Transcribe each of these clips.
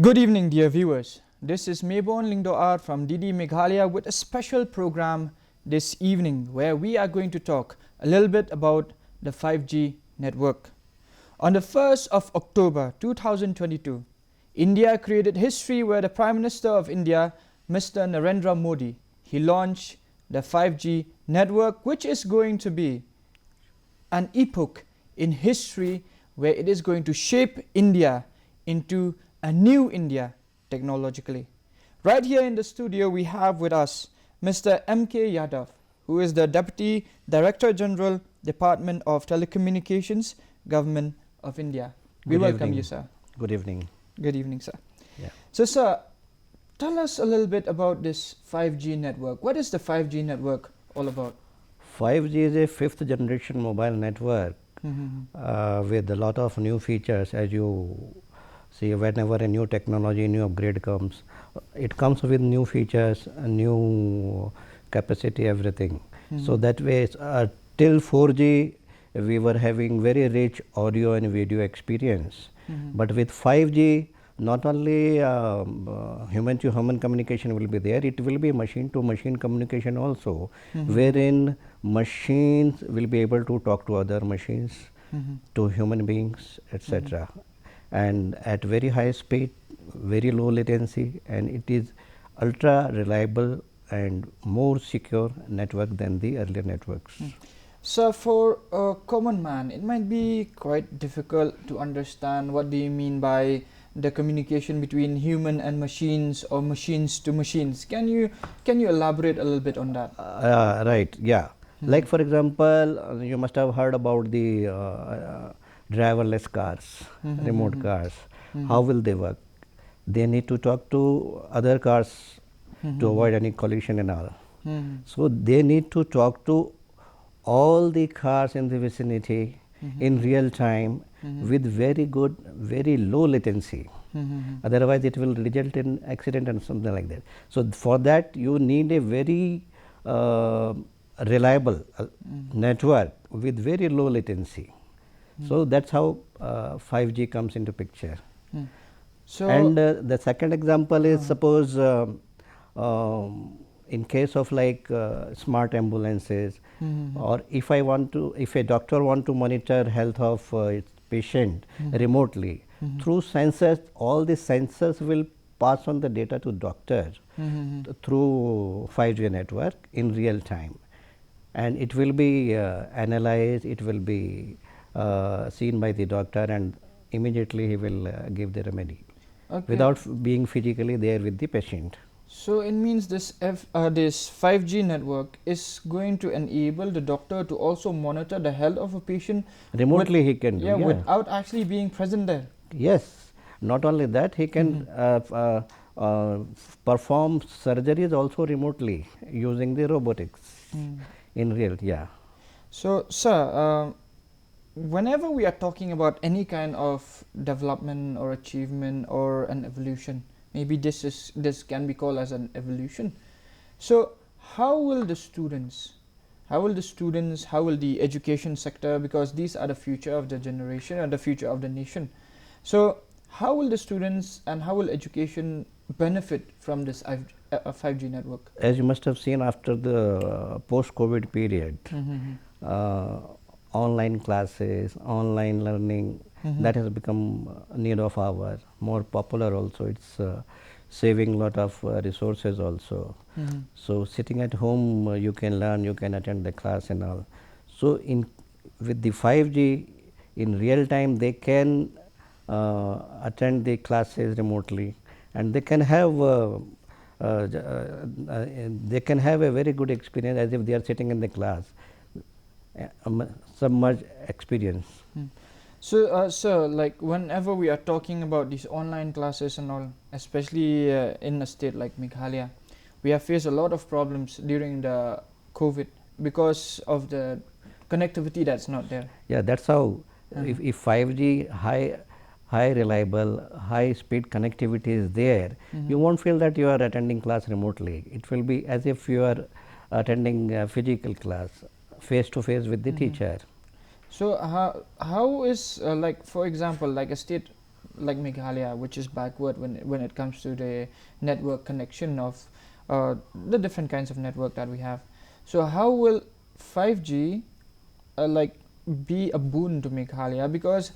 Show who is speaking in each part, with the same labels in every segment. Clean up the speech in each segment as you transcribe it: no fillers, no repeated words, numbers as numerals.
Speaker 1: Good evening, dear viewers. This is Mebon Lingdoar from DD Meghalaya with a special program this evening where we are going to talk a little bit about the 5G network. On the 1st of October 2022, India created history where the Prime Minister of India, Mr. Narendra Modi, he launched the 5G network, which is going to be an epoch in history where it is going to shape India into a new India technologically. Right here in the studio we have with us Mr. M.K. Yadav, who is the Deputy Director General, Department of Telecommunications, Government of India. We welcome you, sir.
Speaker 2: Good evening.
Speaker 1: Good evening, sir.
Speaker 2: Yeah.
Speaker 1: So, sir, tell us a little bit about this 5G network. What is the 5G network all about?
Speaker 2: 5G is a fifth generation mobile network with a lot of new features. As you see, whenever a new technology, new upgrade comes, it comes with new features, a new capacity, everything. So that way, till 4G, we were having very rich audio and video experience. But with 5G, not only human to human communication will be there, it will be machine to machine communication also, wherein machines will be able to talk to other machines, to human beings, etc. And at very high speed, very low latency, and it is ultra reliable and more secure network than the earlier networks.
Speaker 1: So for a common man, it might be quite difficult to understand what do you mean by the communication between human and machines or machines to machines. Can you elaborate a little bit on that?
Speaker 2: Right, yeah. Like for example, you must have heard about the driverless cars, remote cars. How will they work? They need to talk to other cars to avoid any collision and all. So they need to talk to all the cars in the vicinity in real time with very good, very low latency. Otherwise, it will result in accident and something like that. So for that, you need a very reliable network with very low latency. So that's how 5G comes into picture.
Speaker 1: So
Speaker 2: And the second example is suppose in case of like smart ambulances, or if a doctor want to monitor health of its patient remotely through sensors, all the sensors will pass on the data to doctor through 5G network in real time, and it will be analyzed, it will be seen by the doctor, and immediately he will give the remedy without being physically there with the patient.
Speaker 1: So it means this 5G network is going to enable the doctor to also monitor the health of a patient
Speaker 2: remotely. He can do,
Speaker 1: without actually being present there.
Speaker 2: Yes, not only that, he can perform surgeries also remotely using the robotics in real.
Speaker 1: So, sir, whenever we are talking about any kind of development or achievement or an evolution, maybe this can be called as an evolution. So how will the students, how will the education sector, because these are the future of the generation and the future of the nation, so how will the students and how will education benefit from this 5G network?
Speaker 2: As you must have seen, after the post-COVID period, online classes, online learning, that has become a need of hour, more popular also. It's saving lot of resources also. So sitting at home, you can learn, you can attend the class and all. So with the 5G, in real time, they can attend the classes remotely, and they can have a very good experience as if they are sitting in the class. Some much experience.
Speaker 1: So, sir, like whenever we are talking about these online classes and all, especially in a state like Meghalaya, we have faced a lot of problems during the COVID because of the connectivity that's not there.
Speaker 2: Yeah, that's how if 5G high reliable, high speed connectivity is there, you won't feel that you are attending class remotely. It will be as if you are attending a physical class, face to face with the teacher.
Speaker 1: So how is like, for example, like a state like Meghalaya, which is backward when it comes to the network connection of the different kinds of network that we have. So how will 5G like be a boon to Meghalaya? Because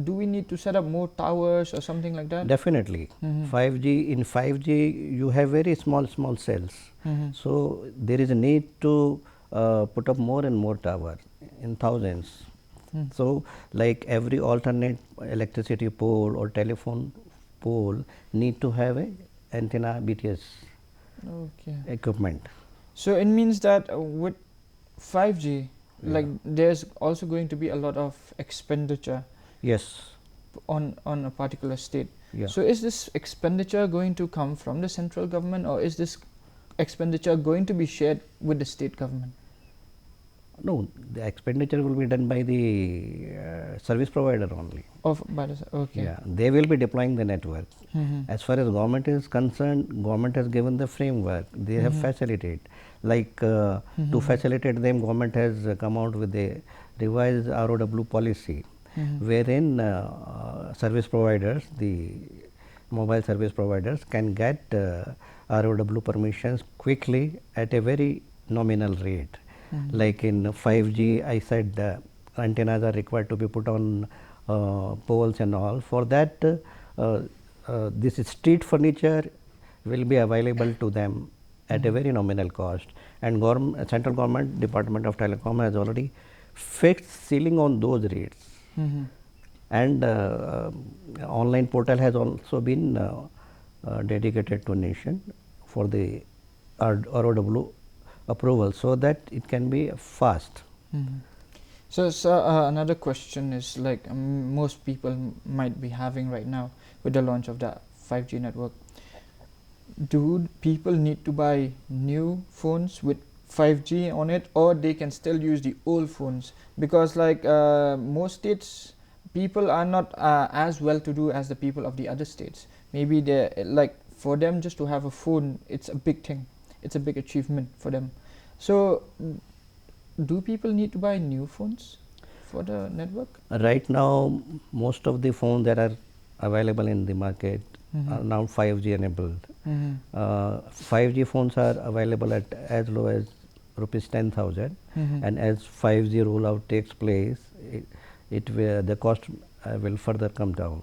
Speaker 1: do we need to set up more towers or something like that?
Speaker 2: Definitely. 5G, in 5G you have very small cells. So there is a need to put up more and more tower in thousands. So like every alternate electricity pole or telephone pole need to have a antenna BTS
Speaker 1: Okay.
Speaker 2: equipment.
Speaker 1: So it means that with 5G, like there's also going to be a lot of expenditure
Speaker 2: Yes.
Speaker 1: on a particular state.
Speaker 2: Yeah.
Speaker 1: So is this expenditure going to come from the central government, or is this expenditure going to be shared with the state government?
Speaker 2: No, the expenditure will be done by the service provider only.
Speaker 1: Okay.
Speaker 2: Yeah, they will be deploying the network. As far as government is concerned, government has given the framework. They have facilitated. Like to facilitate them, government has come out with a revised ROW policy, wherein service providers, the mobile service providers, can get ROW permissions quickly at a very nominal rate. Like in 5G, I said antennas are required to be put on poles and all. For that, this street furniture will be available to them at a very nominal cost. And central government, Department of Telecom has already fixed ceiling on those rates. And online portal has also been dedicated to a nation for the ROW approval, so that it can be fast.
Speaker 1: So another question is like most people might be having right now with the launch of the 5G network. Do people need to buy new phones with 5G on it, or they can still use the old phones? Because like most states, people are not as well to do as the people of the other states. Maybe they like, for them just to have a phone, it's a big thing. It's a big achievement for them. So do people need to buy new phones for the network?
Speaker 2: Right now, most of the phones that are available in the market are now 5G enabled. 5G phones are available at as low as rupees 10,000, and as 5G rollout takes place, the cost will further come down.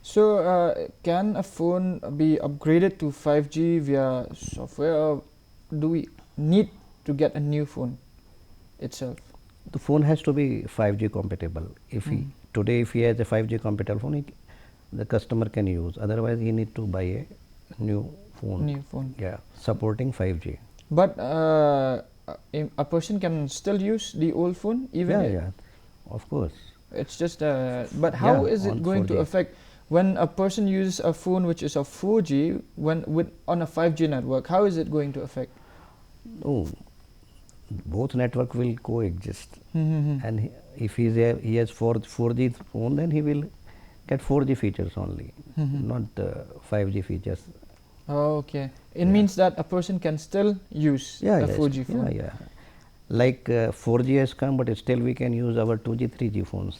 Speaker 1: So can a phone be upgraded to 5G via software, or do we need to get a new phone itself?
Speaker 2: The phone has to be 5G compatible. If he has a 5G compatible phone, the customer can use. Otherwise, he need to buy a new phone.
Speaker 1: New phone.
Speaker 2: Yeah, supporting 5G.
Speaker 1: But a person can still use the old phone even.
Speaker 2: Yeah, of course.
Speaker 1: It's just but how is it going
Speaker 2: 4G.
Speaker 1: to affect when a person uses a phone which is a 4G on a 5G network? How is it going to affect?
Speaker 2: Oh, both network will coexist. And if he has 4G phone, then he will get 4G features only, not 5G features.
Speaker 1: Oh, okay. It means that a person can still use a 4G phone.
Speaker 2: Yeah. Like 4G has come, but still we can use our 2G, 3G phones.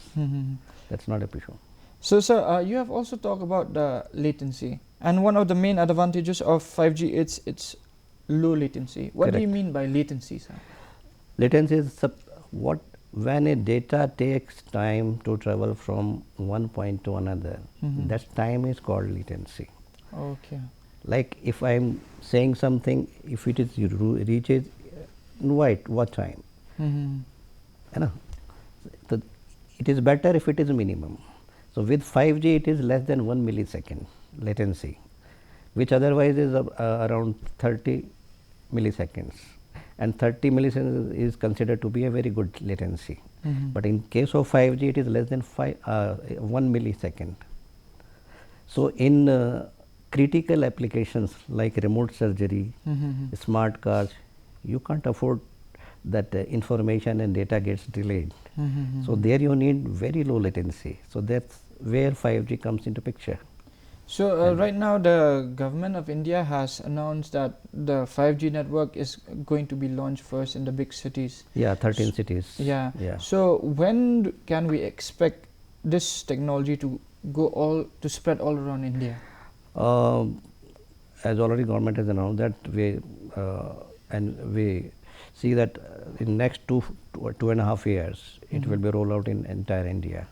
Speaker 2: That's not a issue.
Speaker 1: So, sir, you have also talked about the latency, and one of the main advantages of 5G is its low latency. What do you mean by latency, sir?
Speaker 2: Latency is when a data takes time to travel from one point to another. That time is called latency.
Speaker 1: Okay.
Speaker 2: Like if I am saying something, if it reaches what time? It is better if it is minimum. So with 5G, it is less than 1 millisecond latency, which otherwise is around 30 milliseconds. And 30 milliseconds is considered to be a very good latency. But in case of 5G, it is less than 1 millisecond. So in critical applications like remote surgery, smart cars, you can't afford that information and data gets delayed. So there you need very low latency. So that's where 5G comes into picture.
Speaker 1: So right now the government of India has announced that the 5G network is going to be launched first in the big cities.
Speaker 2: Yeah, 13 cities.
Speaker 1: Yeah. So when can we expect this technology to spread all around India?
Speaker 2: As already government has announced that we see that in next 2.5 years it will be rolled out in entire India.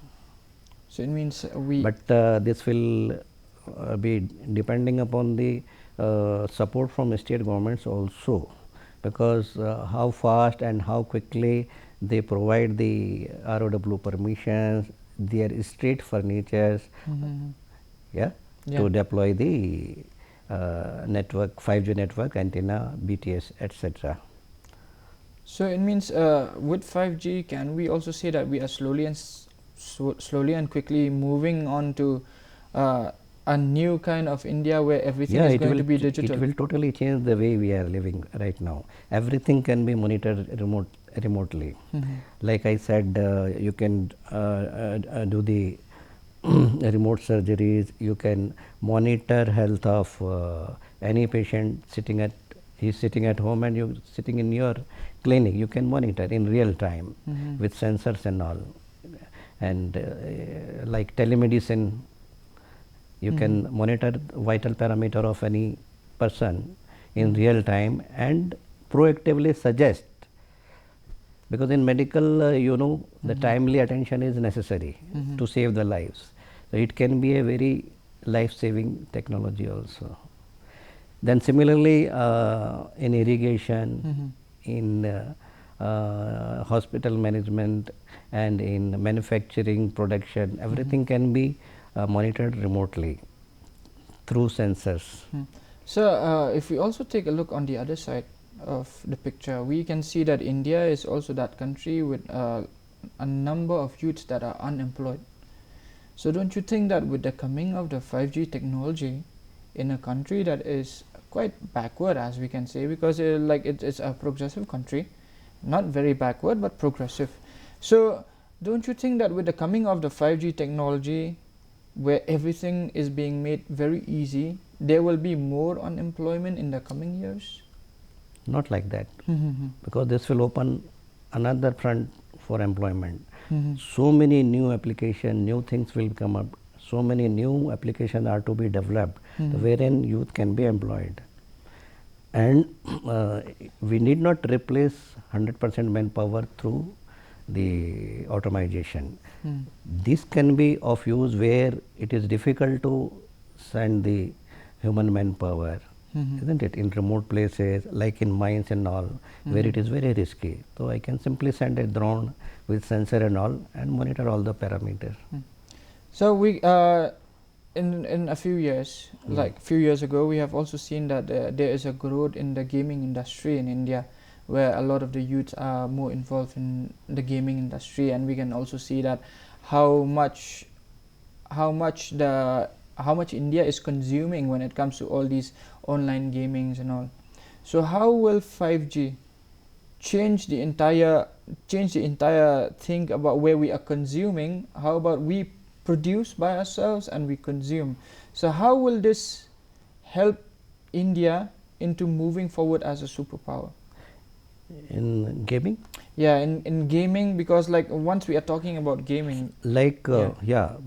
Speaker 1: So it means
Speaker 2: But this will be depending upon the support from state governments also, because how fast and how quickly they provide the ROW permissions, their street furnitures, yeah,
Speaker 1: Yeah.
Speaker 2: to deploy the network, 5G network, antenna, BTS, etc.
Speaker 1: So it means with 5G, can we also say that we are slowly and quickly moving on to a new kind of India where everything is going to be digital?
Speaker 2: It will totally change the way we are living right now. Everything can be monitored remotely. Like I said, you can do the remote surgeries. You can monitor health of any patient he's sitting at home and you sitting in your clinic. You can monitor in real time with sensors and all, and like telemedicine. You can monitor vital parameter of any person in real time and proactively suggest, because in medical the timely attention is necessary to save the lives. So it can be a very life saving technology also. Then similarly in irrigation, in hospital management, and in manufacturing production, everything can be monitored remotely through sensors.
Speaker 1: So if we also take a look on the other side of the picture, we can see that India is also that country with a number of youths that are unemployed. So don't you think that with the coming of the 5G technology in a country that is quite backward, as we can say, because it's a progressive country, not very backward but progressive, so don't you think that with the coming of the 5G technology, where everything is being made very easy, there will be more unemployment in the coming years?
Speaker 2: Not like that, because this will open another front for employment. So many new applications, new things will come up. So many new applications are to be developed, wherein youth can be employed. And we need not replace 100% manpower through the automation. This can be of use where it is difficult to send the human manpower, isn't it? In remote places like in mines and all, where it is very risky. So I can simply send a drone with sensor and all and monitor all the parameters.
Speaker 1: So we in a few years, like few years ago, we have also seen that there is a growth in the gaming industry in India, where a lot of the youths are more involved in the gaming industry, and we can also see that how much India is consuming when it comes to all these online gamings and all. So how will 5G change the entire thing about where we are consuming? How about we produce by ourselves and we consume? So how will this help India into moving forward as a superpower?
Speaker 2: In gaming?
Speaker 1: Yeah, in gaming, because like once we are talking about gaming,
Speaker 2: like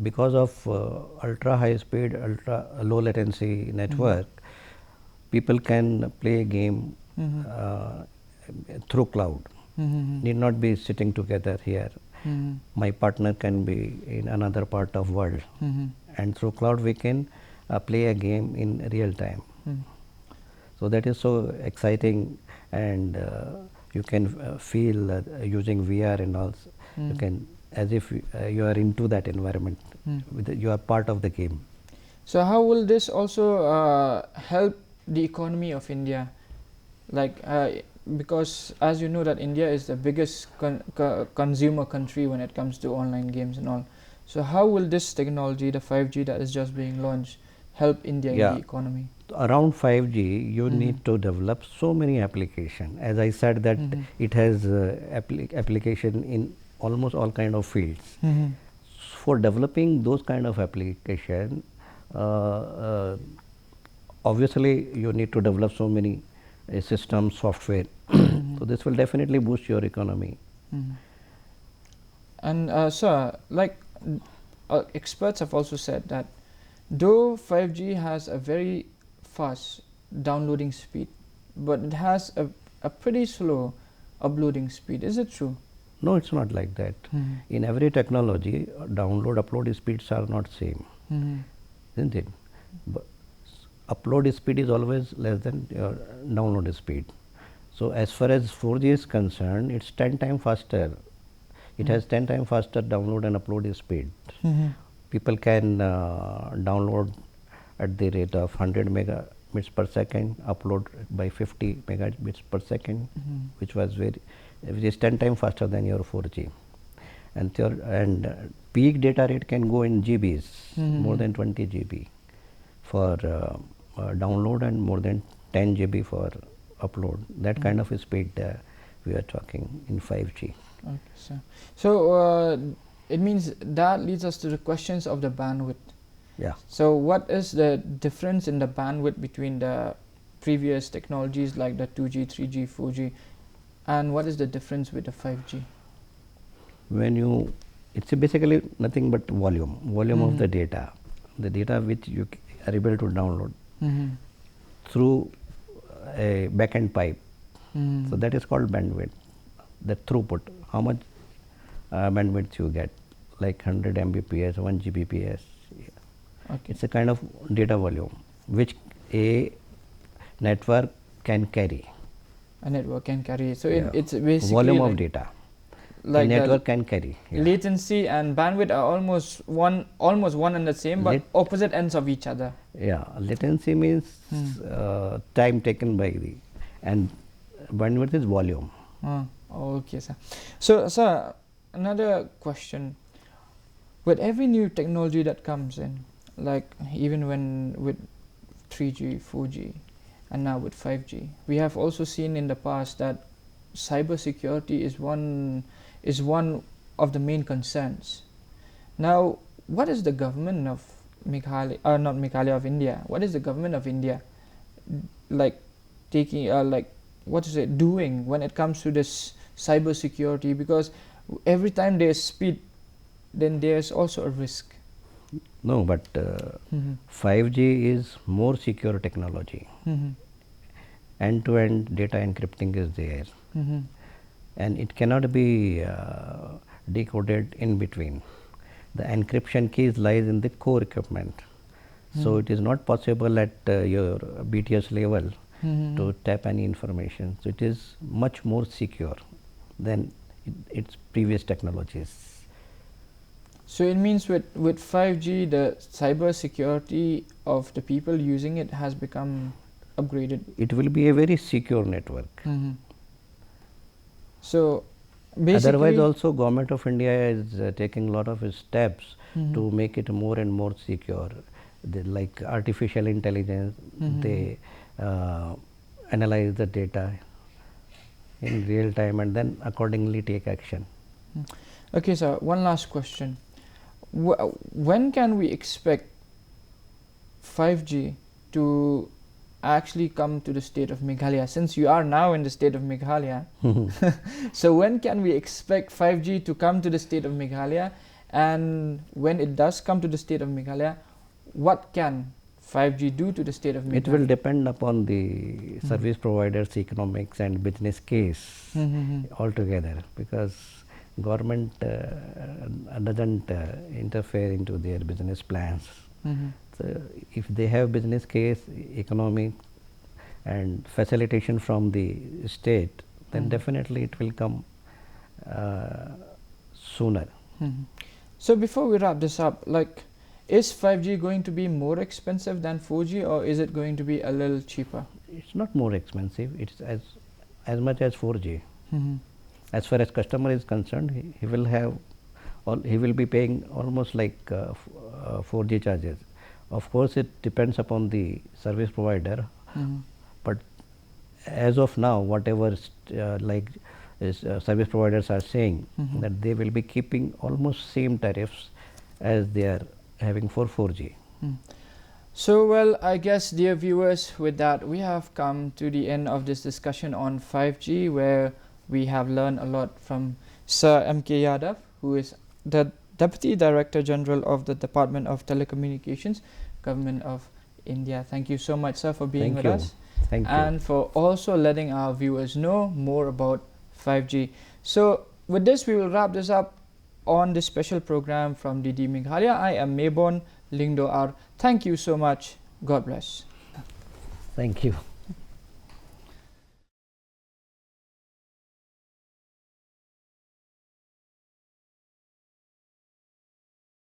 Speaker 2: because of ultra high speed, ultra low latency network, people can play a game through cloud. Need not be sitting together here. My partner can be in another part of world, and through cloud we can play a game in real time. So that is so exciting, and you can feel using VR and all. You can, as if you are into that environment, you are part of the game.
Speaker 1: So how will this also help the economy of India? Like because as you know that India is the biggest consumer country when it comes to online games and all. So how will this technology, the 5G that is just being launched, help India in the economy?
Speaker 2: Around 5G, you need to develop so many applications. As I said that it has application in almost all kind of fields. For developing those kind of application, obviously you need to develop so many systems, software. So this will definitely boost your economy.
Speaker 1: And sir, like experts have also said that though 5G has a very fast downloading speed, but it has a pretty slow uploading speed. Is it true?
Speaker 2: No, it's not like that.
Speaker 1: Mm-hmm.
Speaker 2: In every technology, download upload speeds are not same,
Speaker 1: Mm-hmm.
Speaker 2: isn't it? But upload speed is always less than your download speed. So as far as 4G is concerned, it's 10 times faster. It has 10 times faster download and upload speed.
Speaker 1: Mm-hmm.
Speaker 2: People can download at the rate of 100 megabits per second, upload by 50 megabits per second, which is 10 times faster than your 4G. And peak data rate can go in GBs, more than 20 GB for download and more than 10 GB for upload. That kind of a speed we are talking in 5G.
Speaker 1: Okay, so it means that leads us to the questions of the bandwidth.
Speaker 2: Yeah.
Speaker 1: So what is the difference in the bandwidth between the previous technologies like the 2G, 3G, 4G, and what is the difference with the 5G?
Speaker 2: It's basically nothing but volume of the data which you are able to download through a backend pipe. So that is called bandwidth, the throughput, how much bandwidth you get, like 100 Mbps, 1 Gbps.
Speaker 1: Okay.
Speaker 2: It's a kind of data volume which a network can carry.
Speaker 1: A network can carry. So
Speaker 2: Yeah.
Speaker 1: it's basically
Speaker 2: volume
Speaker 1: like
Speaker 2: of data.
Speaker 1: Like
Speaker 2: a network can carry. Yeah.
Speaker 1: Latency and bandwidth are almost one and the same, but opposite ends of each other.
Speaker 2: Yeah, latency means time taken by and bandwidth is volume.
Speaker 1: Okay, sir. So, sir, another question. With every new technology that comes in, like even when with 3G, 4G, and now with 5G, we have also seen in the past that cybersecurity is one of the main concerns. Now, what is the government of Meghalaya, not Meghalaya, of India? What is the government of India like taking, doing when it comes to this cybersecurity? Because every time there's speed, then there's also a risk.
Speaker 2: No, but 5G is more secure technology. End-to-end data encrypting is there, and it cannot be decoded in between. The encryption keys lies in the core equipment, so it is not possible at your BTS level to tap any information. So it is much more secure than its previous technologies.
Speaker 1: So it means with 5G, the cyber security of the people using it has become upgraded.
Speaker 2: It will be a very secure network.
Speaker 1: So basically,
Speaker 2: otherwise also Government of India is taking a lot of steps to make it more and more secure. Like artificial intelligence, they analyze the data in real time and then accordingly take action.
Speaker 1: Okay, sir, one last question. When can we expect 5G to actually come to the state of Meghalaya, since you are now in the state of Meghalaya? So when can we expect 5G to come to the state of Meghalaya, and when it does come to the state of Meghalaya, what can 5G do to the state of Meghalaya?
Speaker 2: It will depend upon the service providers' economics and business case altogether, because government doesn't interfere into their business plans. So if they have business case, economic and facilitation from the state, then definitely it will come sooner.
Speaker 1: So before we wrap this up, like, is 5G going to be more expensive than 4G, or is it going to be a little cheaper?
Speaker 2: It's not more expensive, it's as much as 4G. As far as customer is concerned, he will be paying almost like 4G charges. Of course, it depends upon the service provider, but as of now, whatever service providers are saying, that they will be keeping almost same tariffs as they are having for 4G.
Speaker 1: So, well, I guess, dear viewers, with that we have come to the end of this discussion on 5G, where we have learned a lot from Sir M.K. Yadav, who is the Deputy Director General of the Department of Telecommunications, Government of India. Thank you so much, sir, for being with us.
Speaker 2: Thank you.
Speaker 1: And for also letting our viewers know more about 5G. So with this, we will wrap this up on this special program from DD Meghalaya. I am Mebon Lingdo R. Thank you so much. God bless.
Speaker 2: Thank you.